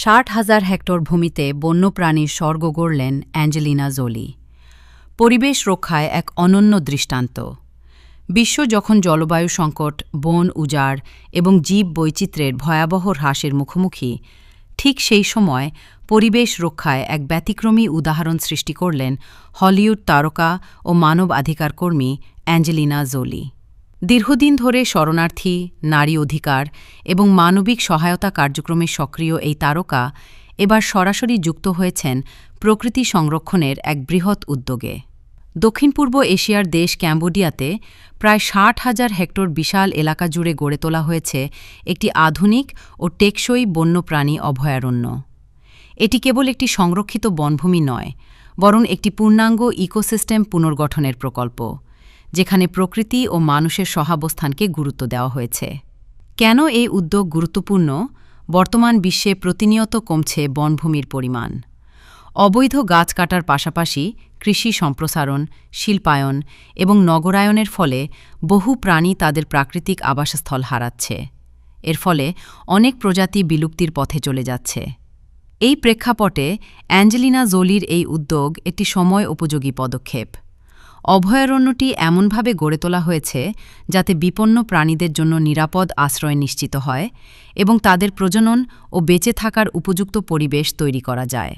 60,000 hectare ভূমিতে বন্যপ্রাণীর স্বর্গ গড়লেন অ্যাঞ্জেলিনা জোলি। পরিবেশ রক্ষায় এক অনন্য দৃষ্টান্ত। বিশ্ব যখন জলবায়ু সংকট, বন উজাড় এবং জীব বৈচিত্র্যের ভয়াবহ হ্রাসের মুখোমুখি, ঠিক সেই সময় পরিবেশ রক্ষায় এক ব্যতিক্রমী উদাহরণ সৃষ্টি করলেন হলিউড তারকা ও মানবাধিকার কর্মী অ্যাঞ্জেলিনা জোলি। দীর্ঘদিন ধরে শরণার্থী, নারী অধিকার এবং মানবিক সহায়তা কার্যক্রমে সক্রিয় এই তারকা এবার সরাসরি যুক্ত হয়েছেন প্রকৃতি সংরক্ষণের এক বৃহৎ উদ্যোগে। দক্ষিণ পূর্ব এশিয়ার দেশ ক্যাম্বোডিয়াতে প্রায় 60,000 হেক্টর বিশাল এলাকা জুড়ে গড়ে তোলা হয়েছে একটি আধুনিক ও টেকসই বন্যপ্রাণী অভয়ারণ্য। এটি কেবল একটি সংরক্ষিত বনভূমি নয়, বরং একটি পূর্ণাঙ্গ ইকোসিস্টেম পুনর্গঠনের প্রকল্প, যেখানে প্রকৃতি ও মানুষের সহাবস্থানকে গুরুত্ব দেওয়া হয়েছে। কেন এই উদ্যোগ গুরুত্বপূর্ণ? বর্তমান বিশ্বে প্রতিনিয়ত কমছে বনভূমির পরিমাণ। অবৈধ গাছ কাটার পাশাপাশি কৃষি সম্প্রসারণ, শিল্পায়ন এবং নগরায়নের ফলে বহু প্রাণী তাদের প্রাকৃতিক আবাসস্থল হারাচ্ছে। এর ফলে অনেক প্রজাতি বিলুপ্তির পথে চলে যাচ্ছে। এই প্রেক্ষাপটে অ্যাঞ্জেলিনা জোলির এই উদ্যোগ একটি সময় উপযোগী পদক্ষেপ। অভয়ারণ্যটি এমনভাবে গড়ে তোলা হয়েছে যাতে বিপন্ন প্রাণীদের জন্য নিরাপদ আশ্রয় নিশ্চিত হয় এবং তাদের প্রজনন ও বেঁচে থাকার উপযুক্ত পরিবেশ তৈরি করা যায়।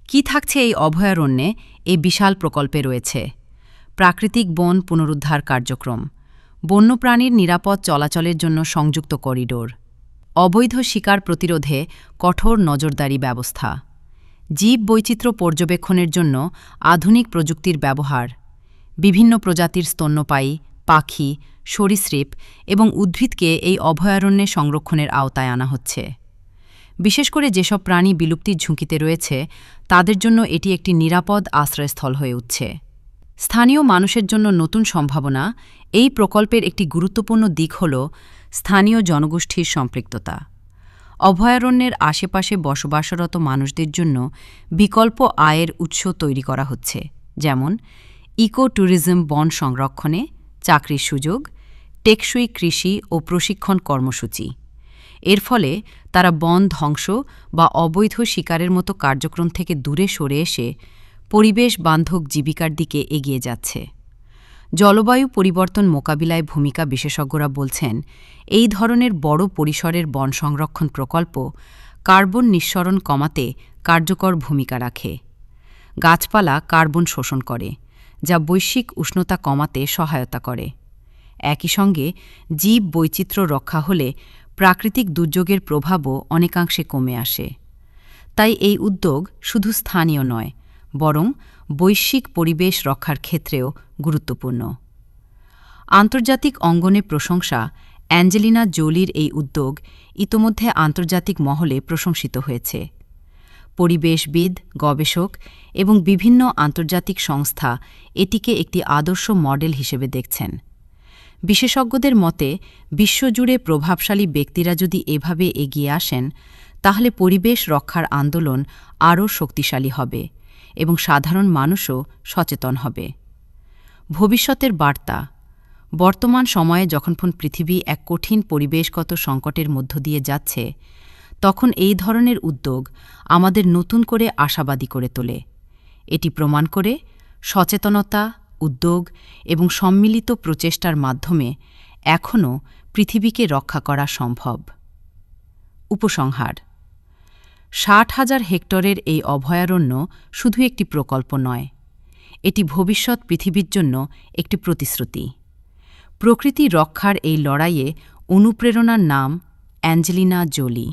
কি থাকছে এই অভয়ারণ্যে? এই বিশাল প্রকল্পে রয়েছে প্রাকৃতিক বন পুনরুদ্ধার কার্যক্রম, বন্যপ্রাণীর নিরাপদ চলাচলের জন্য সংযুক্ত করিডোর, অবৈধ শিকার প্রতিরোধে কঠোর নজরদারি ব্যবস্থা, জীব বৈচিত্র্য পর্যবেক্ষণের জন্য আধুনিক প্রযুক্তির ব্যবহার, বিভিন্ন প্রজাতির স্তন্যপায়ী, পাখি, সরীসৃপ এবং উদ্ভিদকে এই অভয়ারণ্যে সংরক্ষণের আওতায় আনা হচ্ছে। বিশেষ করে যেসব প্রাণী বিলুপ্তির ঝুঁকিতে রয়েছে, তাদের জন্য এটি একটি নিরাপদ আশ্রয়স্থল হয়ে উঠছে। স্থানীয় মানুষের জন্য নতুন সম্ভাবনা। এই প্রকল্পের একটি গুরুত্বপূর্ণ দিক হল স্থানীয় জনগোষ্ঠীর সম্পৃক্ততা। অভয়ারণ্যের আশেপাশে বসবাসরত মানুষদের জন্য বিকল্প আয়ের উৎস তৈরি করা হচ্ছে, যেমন ইকো ট্যুরিজম, বন সংরক্ষণে চাকরির সুযোগ, টেকসই কৃষি ও প্রশিক্ষণ কর্মসূচি। এর ফলে তারা বন ধ্বংস বা অবৈধ শিকারের মতো কার্যক্রম থেকে দূরে সরে এসে পরিবেশ বান্ধব জীবিকার দিকে এগিয়ে যাচ্ছে। জলবায়ু পরিবর্তন মোকাবিলায় ভূমিকা বিশেষজ্ঞরা বলছেন, এই ধরনের বড় পরিসরের বন সংরক্ষণ প্রকল্প কার্বন নিঃসরণ কমাতে কার্যকর ভূমিকা রাখে। গাছপালা কার্বন শোষণ করে, যা বৈশ্বিক উষ্ণতা কমাতে সহায়তা করে। একই সঙ্গে জীব বৈচিত্র্য রক্ষা হলে প্রাকৃতিক দুর্যোগের প্রভাবও অনেকাংশে কমে আসে। তাই এই উদ্যোগ শুধু স্থানীয় নয়, বরং বৈশ্বিক পরিবেশ রক্ষার ক্ষেত্রেও গুরুত্বপূর্ণ। আন্তর্জাতিক অঙ্গনে প্রশংসা। অ্যাঞ্জেলিনা জোলির এই উদ্যোগ ইতোমধ্যে আন্তর্জাতিক মহলে প্রশংসিত হয়েছে। পরিবেশবিদ, গবেষক এবং বিভিন্ন আন্তর্জাতিক সংস্থা এটিকে একটি আদর্শ মডেল হিসেবে দেখছেন। বিশেষজ্ঞদের মতে, বিশ্বজুড়ে প্রভাবশালী ব্যক্তিরা যদি এভাবে এগিয়ে আসেন, তাহলে পরিবেশ রক্ষার আন্দোলন আরও শক্তিশালী হবে এবং সাধারণ মানুষও সচেতন হবে। ভবিষ্যতের বার্তা। বর্তমান সময়ে যখন পৃথিবী এক কঠিন পরিবেশগত সংকটের মধ্য দিয়ে যাচ্ছে, তখন এই ধরনের উদ্যোগ আমাদের নতুন করে আশাবাদী করে তোলে। এটি প্রমাণ করে সচেতনতা, উদ্যোগ এবং সম্মিলিত প্রচেষ্টার মাধ্যমে এখনও পৃথিবীকে রক্ষা করা সম্ভব। উপসংহার: 60,000 হেক্টরের এই অভয়ারণ্য শুধু একটি প্রকল্প নয়, এটি ভবিষ্যৎ পৃথিবীর জন্য একটি প্রতিশ্রুতি। প্রকৃতি রক্ষার এই লড়াইয়ে অনুপ্রেরণার নাম অ্যাঞ্জেলিনা জোলি।